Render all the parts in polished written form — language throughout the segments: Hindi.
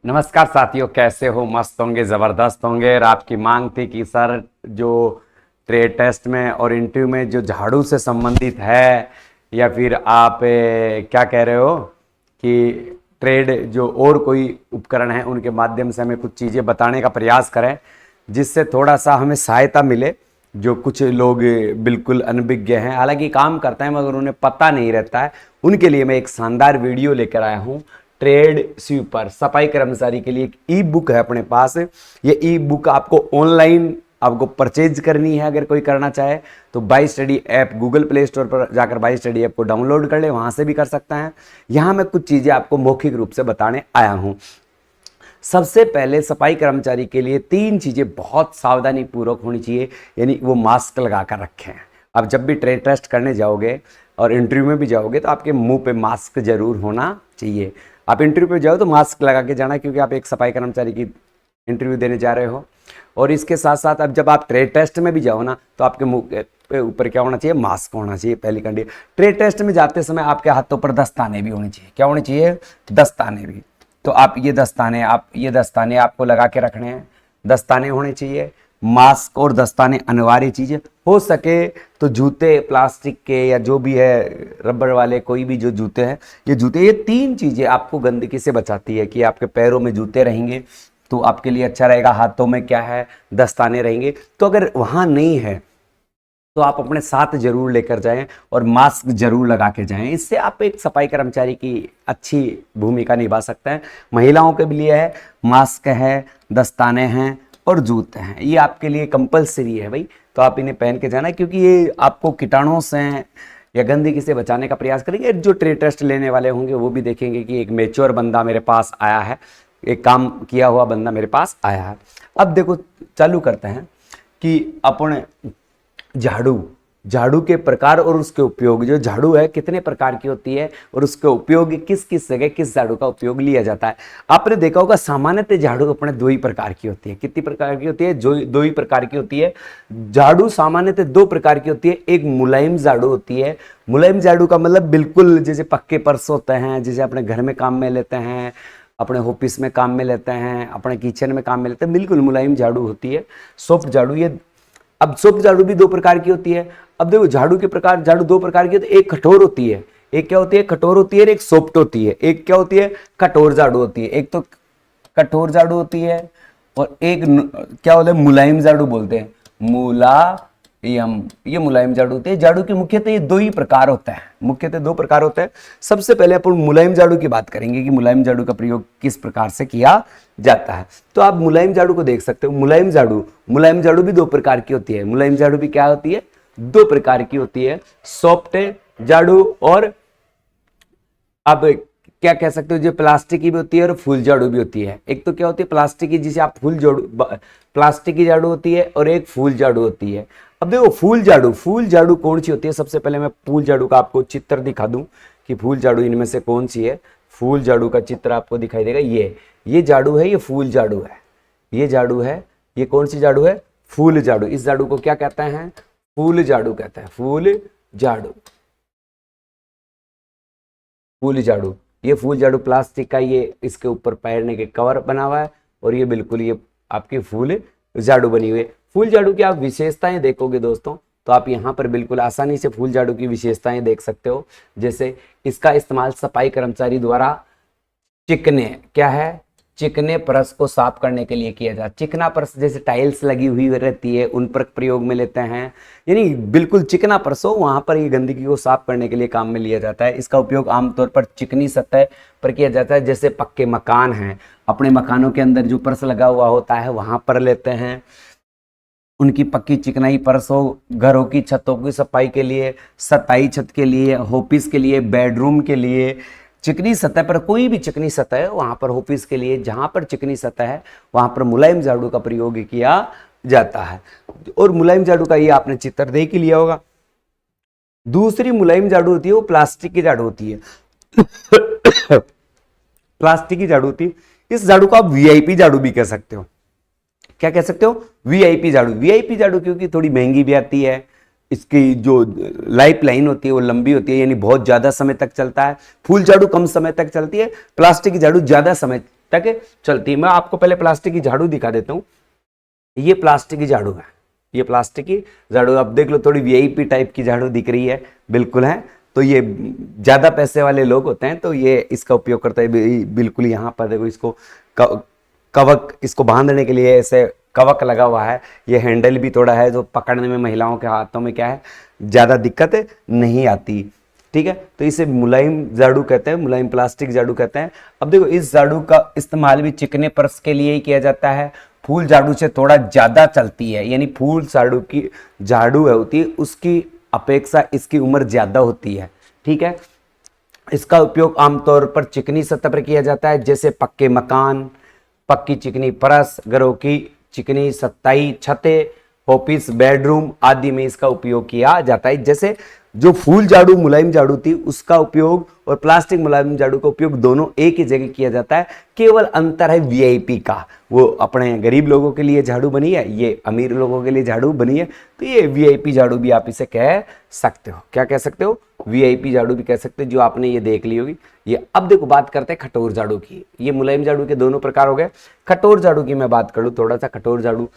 नमस्कार साथियों, कैसे हो? मस्त होंगे, ज़बरदस्त होंगे। और आपकी मांग थी कि सर जो ट्रेड टेस्ट में और इंटरव्यू में जो झाड़ू से संबंधित है, या फिर आप क्या कह रहे हो कि ट्रेड जो और कोई उपकरण है उनके माध्यम से हमें कुछ चीज़ें बताने का प्रयास करें जिससे थोड़ा सा हमें सहायता मिले। जो कुछ लोग बिल्कुल अनभिज्ञ हैं, हालांकि काम करते हैं मगर उन्हें पता नहीं रहता है, उनके लिए मैं एक शानदार वीडियो लेकर आया हूँ। ट्रेड स्वीपर सफाई कर्मचारी के लिए एक ई बुक है अपने पास। ये ई बुक आपको ऑनलाइन आपको परचेज करनी है। अगर कोई करना चाहे तो by study app Google play store पर जाकर बाई स्टडी ऐप को डाउनलोड कर ले, वहां से भी कर सकता है। यहां मैं कुछ चीजें आपको मौखिक रूप से बताने आया हूं। सबसे पहले सफाई कर्मचारी के लिए 3 चीजें बहुत सावधानी पूर्वक होनी चाहिए, यानी वो मास्क लगा कर रखें। अब जब भी ट्रेड टेस्ट करने जाओगे और इंटरव्यू में भी जाओगे तो आपके मुंह पे मास्क जरूर होना चाहिए। आप इंटरव्यू पे जाओ तो मास्क लगा के जाना, क्योंकि आप एक सफाई कर्मचारी की इंटरव्यू देने जा रहे हो। और इसके साथ साथ अब जब आप ट्रेड टेस्ट में भी जाओ ना, तो आपके मुंह पे ऊपर क्या होना चाहिए? मास्क होना चाहिए, पहली कंडीशन। ट्रेड टेस्ट में जाते समय आपके हाथों पर दस्ताने भी होने चाहिए। क्या होने चाहिए? दस्ताने भी। तो आप ये दस्ताने आपको लगा के रखने हैं, दस्ताने होने चाहिए। मास्क और दस्ताने अनिवार्य चीजें। हो सके तो जूते प्लास्टिक के या जो भी है, रबर वाले कोई भी जो जूते हैं, ये 3 चीजें आपको गंदगी से बचाती है। कि आपके पैरों में जूते रहेंगे तो आपके लिए अच्छा रहेगा, हाथों में क्या है? दस्ताने रहेंगे। तो अगर वहां नहीं है तो आप अपने साथ जरूर लेकर जाएं और मास्क जरूर लगा के जाएं। इससे आप एक सफाई कर्मचारी की अच्छी भूमिका निभा सकते हैं। महिलाओं के लिए है, मास्क है, दस्ताने हैं और जूते हैं। ये आपके लिए कंपलसरी है भाई, तो आप इन्हें पहन के जाना, क्योंकि ये आपको कीटाणुओं से या गंदगी से बचाने का प्रयास करेंगे। जो ट्रेड टेस्ट लेने वाले होंगे वो भी देखेंगे कि एक मैच्योर बंदा मेरे पास आया है, एक काम किया हुआ बंदा मेरे पास आया है। अब देखो, चालू करते हैं कि अपन झाड़ू के प्रकार और उसके उपयोग। जो झाड़ू है कितने प्रकार की होती है और उसके उपयोग किस किस जगह किस झाड़ू का उपयोग लिया जाता है। आपने देखा होगा सामान्यतः झाड़ू अपने 2 ही प्रकार की होती है। कितनी प्रकार की होती है? जो 2 ही प्रकार की होती है। झाड़ू सामान्यतः 2 प्रकार की होती है। एक मुलायम झाड़ू होती है। मुलायम झाड़ू का मतलब बिल्कुल जैसे पक्के पर्स होते हैं, जैसे अपने घर में काम में लेते हैं, अपने ऑफिस में काम में लेते हैं, अपने किचन में काम में लेते हैं, बिल्कुल मुलायम झाड़ू होती है। सॉफ्ट झाड़ू, ये अब सॉफ्ट झाड़ू भी 2 प्रकार की होती है। अब देखो, झाड़ू 2 प्रकार की होती है। एक कठोर होती है, एक क्या होती है? कठोर होती है। और एक सॉफ्ट होती है। एक क्या होती है? कठोर झाड़ू होती है। एक तो कठोर झाड़ू होती है और एक क्या होता है? मुलायम झाड़ू बोलते हैं, मुलायम। ये मुलायम झाड़ू होती है। झाड़ू के मुख्यतः ये 2 ही प्रकार होता है, मुख्यतः 2 प्रकार होता है। सबसे पहले अपन मुलायम झाड़ू की बात करेंगे कि मुलायम झाड़ू का प्रयोग किस प्रकार से किया जाता है। तो आप मुलायम झाड़ू को देख सकते हो। मुलायम झाड़ू भी 2 प्रकार की होती है। मुलायम झाड़ू भी क्या होती है? 2 प्रकार की होती है, सॉफ्ट झाड़ू और अब क्या कह सकते हो, जो प्लास्टिक की भी होती है और फूल झाड़ू भी होती है। एक तो क्या होती है? प्लास्टिक की, जिसे आप प्लास्टिक की झाड़ू होती है, और एक फूल झाड़ू होती है। अब देखो, फूल झाड़ू कौन सी होती है? सबसे पहले मैं फूल झाड़ू का आपको चित्र दिखा दूं कि फूल झाड़ू इनमें से कौन सी है। फूल झाड़ू का चित्र आपको दिखाई देगा। ये झाड़ू है, ये फूल झाड़ू है। ये झाड़ू है, ये कौन सी झाड़ू है? फूल झाड़ू। इस झाड़ू को क्या कहते हैं? फूल झाड़ू कहते हैं। फूल झाड़ू। ये फूल झाड़ू प्लास्टिक का, ये इसके ऊपर पैरने के कवर बना हुआ है, और ये बिल्कुल ये आपकी फूल झाड़ू बनी हुई है। फूल झाड़ू की आप विशेषताएं देखोगे दोस्तों, तो आप यहाँ पर बिल्कुल आसानी से फूल झाड़ू की विशेषताएं देख सकते हो। जैसे इसका इस्तेमाल सफाई कर्मचारी द्वारा चिकने परस को साफ करने के लिए किया जाता है। चिकना परस जैसे टाइल्स लगी हुई रहती है, उन पर प्रयोग में लेते हैं। यानी बिल्कुल चिकना परस हो, वहां पर ये गंदगी को साफ करने के लिए काम में लिया जाता है। इसका उपयोग आमतौर पर चिकनी सतह पर किया जाता है। जैसे पक्के मकान हैं, अपने मकानों के अंदर जो परस लगा हुआ होता है वहां पर लेते हैं। उनकी पक्की चिकनाई परस हो, घरों की छतों की सफाई के लिए, सताई छत के लिए, ऑफिस के लिए, बेडरूम के लिए, चिकनी सतह पर, कोई भी चिकनी सतह है वहां पर, ऑफिस के लिए जहां पर चिकनी सतह है वहां पर मुलायम झाड़ू का प्रयोग किया जाता है। और मुलायम झाड़ू का ये आपने चित्र देख ही लिया होगा। दूसरी मुलायम झाड़ू होती है वो प्लास्टिक की झाड़ू होती है। प्लास्टिक की झाड़ू होती है। इस झाड़ू को आप वीआईपी झाड़ू भी कह सकते हो। क्या कह सकते हो? वीआईपी झाड़ू क्योंकि थोड़ी महंगी भी आती है। इसकी जो लाइफ लाइन होती है वो लंबी होती है, यानी बहुत ज्यादा समय तक चलता है। फूल झाड़ू कम समय तक चलती है, प्लास्टिक की झाड़ू ज्यादा समय तक चलती है। मैं आपको पहले प्लास्टिक की झाड़ू दिखा देता हूँ। ये प्लास्टिक की झाड़ू है, ये प्लास्टिक की झाड़ू, अब देख लो थोड़ी वीआईपी टाइप की झाड़ू दिख रही है, बिल्कुल है। तो ये ज्यादा पैसे वाले लोग होते हैं तो ये इसका उपयोग करते हैं। बिल्कुल यहाँ पर देखो इसको कवक, इसको बांधने के लिए ऐसे कवक लगा हुआ है। ये हैंडल भी थोड़ा है जो पकड़ने में महिलाओं के हाथों में क्या है ज्यादा दिक्कत नहीं आती, ठीक है। तो इसे मुलायम झाड़ू कहते हैं, मुलायम प्लास्टिक झाड़ू कहते हैं। अब देखो इस झाड़ू का इस्तेमाल भी चिकने पर्स के लिए ही किया जाता है। फूल झाड़ू से थोड़ा ज्यादा चलती है, यानी फूल झाड़ू की झाड़ू होती है उसकी अपेक्षा इसकी उम्र ज्यादा होती है, ठीक है। इसका उपयोग आमतौर पर चिकनी सतह पर किया जाता है, जैसे पक्के मकान, पक्की चिकनी परस, घरों की चिकनी सत्ताई छतें, ऑफिस बेडरूम आदि में इसका उपयोग किया जाता है। जैसे जो फूल झाड़ू मुलायम झाड़ू थी उसका उपयोग और प्लास्टिक मुलायम झाड़ू का उपयोग दोनों एक ही जगह किया जाता है, केवल अंतर है वीआईपी का। वो अपने गरीब लोगों के लिए झाड़ू बनी है, ये अमीर लोगों के लिए झाड़ू बनी है। तो ये वीआईपी झाड़ू भी आप इसे कह सकते हो। क्या कह सकते हो? वीआईपी झाड़ू भी कह सकते हो, जो आपने ये देख ली होगी ये। अब देखो बात करते हैं कठोर झाड़ू की। ये मुलायम झाड़ू के दोनों प्रकार हो गए। कठोर झाड़ू की मैं बात करूं थोड़ा सा, कठोर झाड़ू,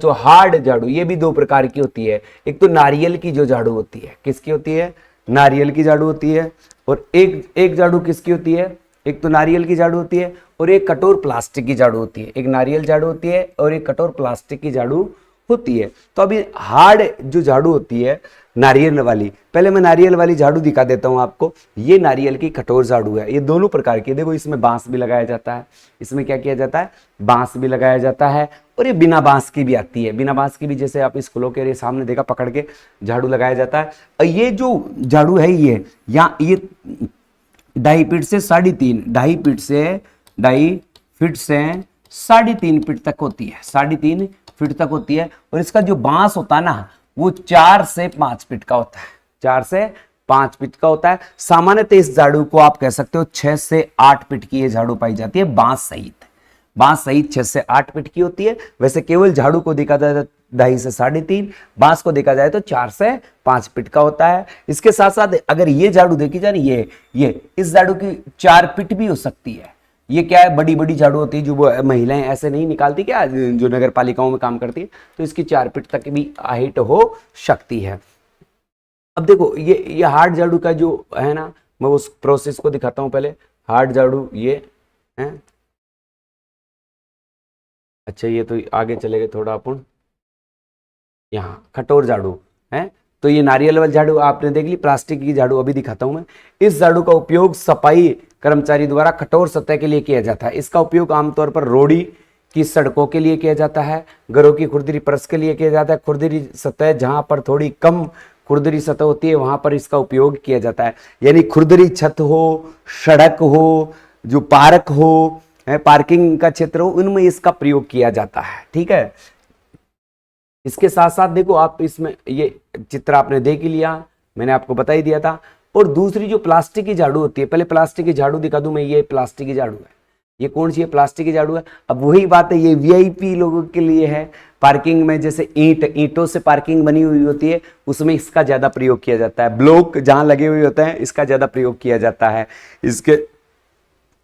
हार्ड झाड़ू, ये भी दो प्रकार की होती है। एक तो नारियल की जो झाड़ू होती है, किसकी होती है? नारियल की झाड़ू होती है। और एक झाड़ू किसकी होती है? एक तो नारियल की झाड़ू होती है और एक कठोर प्लास्टिक की झाड़ू होती है। एक नारियल झाड़ू होती है और एक कठोर प्लास्टिक की झाड़ू होती है। तो अभी हार्ड जो झाड़ू होती है नारियल वाली, पहले मैं नारियल वाली झाड़ू दिखा देता हूं आपको। ये नारियल की कठोर झाड़ू है। ये दोनों प्रकार की, देखो इसमें बांस भी लगाया जाता है। इसमें क्या किया जाता है? बांस भी लगाया जाता है। और ये बिना बांस की भी आती है, बिना बांस की भी, जैसे आप स्कूलों के सामने देखा पकड़ के झाड़ू लगाया जाता है। और ये जो झाड़ू है ये 2.5 फीट से 3.5, 2.5 फीट से 3.5 फीट तक होती है, 3.5 फीट तक होती है। और इसका जो बांस होता है ना वो 4 से 5 फीट का होता है, 4 से 5 फीट का होता है। सामान्यतः इस झाड़ू को आप कह सकते हो 6 से 8 फीट की ये झाड़ू पाई जाती है, बांस सहित 6 से 8 फीट की होती है। वैसे केवल झाड़ू को देखा जाए तो 2.5 से 3.5, बांस को देखा जाए तो 4 से 5 फीट का होता है। इसके साथ साथ अगर ये झाड़ू देखी जाए, ये इस झाड़ू की 4 फीट भी हो सकती है। ये क्या है, बड़ी बड़ी झाड़ू होती है जो वो महिलाएं ऐसे नहीं निकालती क्या, जो नगर पालिकाओं में काम करती है, तो इसकी 4 फीट तक भी हाइट हो सकती है। अब देखो ये हार्ड झाड़ू का जो है ना, मैं उस प्रोसेस को दिखाता हूं पहले। हार्ड झाड़ू ये है, अच्छा ये तो आगे चले गए थोड़ा अपन। यहाँ कठोर झाड़ू है, तो ये नारियल वाली झाड़ू आपने देख ली। प्लास्टिक की झाड़ू अभी दिखाता हूं मैं। इस झाड़ू का उपयोग सफाई कर्मचारी द्वारा कठोर सतह के लिए किया जाता है। इसका उपयोग आमतौर पर रोड़ी की सड़कों के लिए किया जाता है, घरों की खुरदरी परस के लिए किया जाता है। खुरदरी सतह जहां पर थोड़ी कम खुरदरी सतह होती है वहां पर इसका उपयोग किया जाता है। यानी खुरदरी छत हो, सड़क हो, जो पार्क हो, पार्किंग का क्षेत्र हो, उनमें इसका प्रयोग किया जाता है, ठीक है। इसके साथ साथ देखो आप इसमें ये चित्र आपने देख ही लिया, मैंने आपको बता ही दिया था। और दूसरी जो प्लास्टिक की झाड़ू होती है, पहले प्लास्टिक की झाड़ू दिखा दूं मैं। ये प्लास्टिक की झाड़ू है, ये कौन सी है? प्लास्टिक की झाड़ू है। अब वही बात है, ये वीआईपी लोगों के लिए है। पार्किंग में जैसे ईंटों से पार्किंग बनी हुई होती है, उसमें इसका ज्यादा प्रयोग किया जाता है। ब्लॉक जहां लगे हुए होते हैं इसका ज्यादा प्रयोग किया जाता है। इसके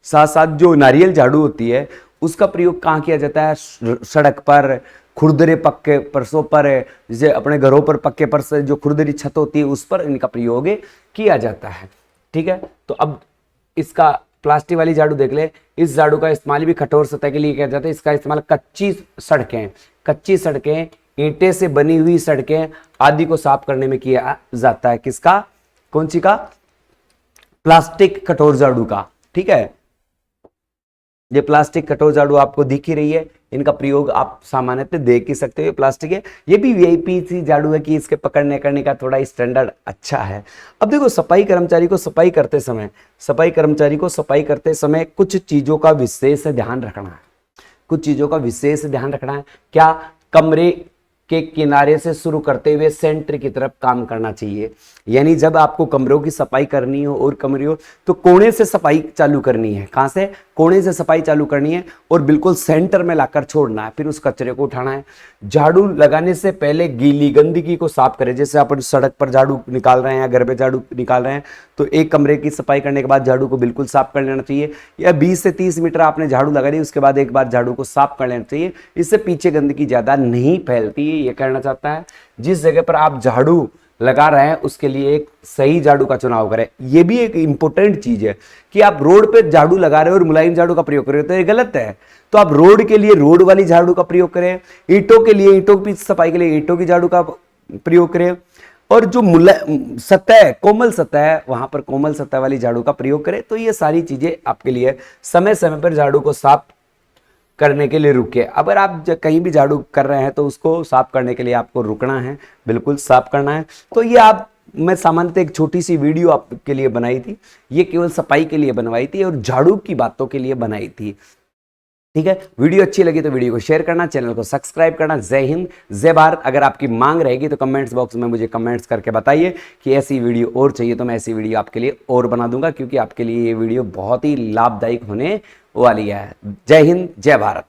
साथ साथ जो नारियल झाड़ू होती है उसका प्रयोग कहाँ किया जाता है? सड़क पर, खुरदरे पक्के परसों पर, जैसे अपने घरों पर पक्के परस जो खुरदरी छत होती है उस पर इनका प्रयोग किया जाता है, ठीक है। तो अब इसका प्लास्टिक वाली झाड़ू देख ले। इस झाड़ू का इस्तेमाल भी कठोर सतह के लिए किया जाता है। इसका इस्तेमाल कच्ची सड़कें, ईंटे से बनी हुई सड़कें आदि को साफ करने में किया जाता है। किसका? कौन सी का? प्लास्टिक कठोर झाड़ू का, ठीक है। ये प्लास्टिक कठोर झाड़ू आपको दिख ही रही है। इनका प्रयोग आप सामान्यतः देख ही सकते हो, प्लास्टिक है। ये भी वीआईपी सी झाड़ू है कि इसके पकड़ने करने का थोड़ा स्टैंडर्ड अच्छा है। अब देखो सफाई कर्मचारी को सफाई करते समय कुछ चीजों का विशेष ध्यान रखना है। क्या? कमरे के किनारे से शुरू करते हुए सेंटर की तरफ काम करना चाहिए। यानी जब आपको कमरों की सफाई करनी हो और कमरे हो तो कोने से सफाई चालू करनी है। कहां से? कोने से सफाई चालू करनी है और बिल्कुल सेंटर में लाकर छोड़ना है, फिर उस कचरे को उठाना है। झाड़ू लगाने से पहले गीली गंदगी को साफ करें। जैसे आप सड़क पर झाड़ू निकाल रहे हैं या घर पे झाड़ू निकाल रहे हैं तो एक कमरे की सफाई करने के बाद झाड़ू को बिल्कुल साफ कर लेना चाहिए, या 20 से 30 मीटर आपने झाड़ू लगा ली उसके बाद एक बार झाड़ू को साफ कर लेना चाहिए। इससे पीछे गंदगी ज्यादा नहीं फैलती है, ये कहना चाहता है। जिस जगह पर आप झाड़ू लगा रहे हैं उसके लिए एक सही झाड़ू का चुनाव करें। यह भी एक इंपॉर्टेंट चीज है कि आप रोड पे झाड़ू लगा रहे हो और मुलायम झाड़ू का प्रयोग कर रहे हो तो ये गलत है। तो आप रोड के लिए रोड वाली झाड़ू का प्रयोग करें, ईंटों के लिए ईंटों की सफाई के लिए ईंटों की झाड़ू का प्रयोग करें, और जो सतह कोमल सतह है वहां पर कोमल सतह वाली झाड़ू का प्रयोग करें। तो ये सारी चीजें आपके लिए समय समय पर झाड़ू को साफ करने के लिए रुके। अगर आप कहीं भी झाड़ू कर रहे हैं तो उसको साफ करने के लिए आपको रुकना है, बिल्कुल साफ करना है। तो ये मैं सामान्यतः एक छोटी सी वीडियो आपके लिए बनाई थी, ये केवल सफाई के लिए बनवाई थी और झाड़ू की बातों के लिए बनाई थी। ठीक है, वीडियो अच्छी लगी तो वीडियो को शेयर करना, चैनल को सब्सक्राइब करना। जय हिंद, जय भारत। अगर आपकी मांग रहेगी तो कमेंट्स बॉक्स में मुझे कमेंट्स करके बताइए कि ऐसी वीडियो और चाहिए तो मैं ऐसी वीडियो आपके लिए और बना दूंगा, क्योंकि आपके लिए ये वीडियो बहुत ही लाभदायक होने वाली है। जय हिंद, जय भारत।